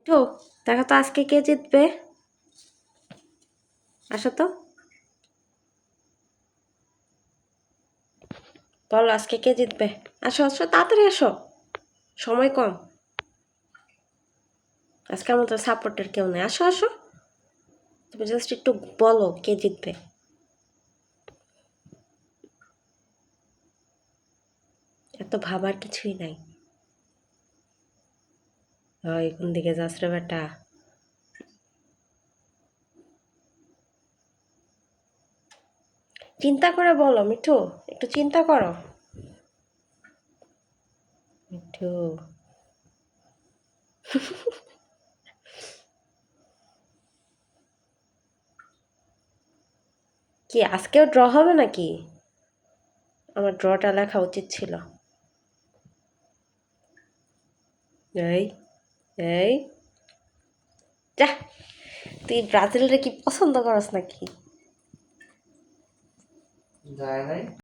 তো দেখো তো আজকে কে জিতবে। আসো তো, বলো আজকে কে জিতবে। আসো আসো, তাড়াতাড়ি আসো, সময় কম। আজকে আমার তো সাপোর্টের কেউ নেই। আসো আসো, তুমি জাস্ট একটু বলো কে জিতবে। এত ভাবার কিছুই নাই। হয় কোন দিকে যাস রে বেটা। চিন্তা করে বলো মিঠু, একটু চিন্তা করো। মিঠু, কি আজকেও ড্র হবে নাকি? আমার ড্রটা লেখা উচিত ছিল। এই এই যা, তুই ব্রাজিলরে কি পছন্দ করস নাকি?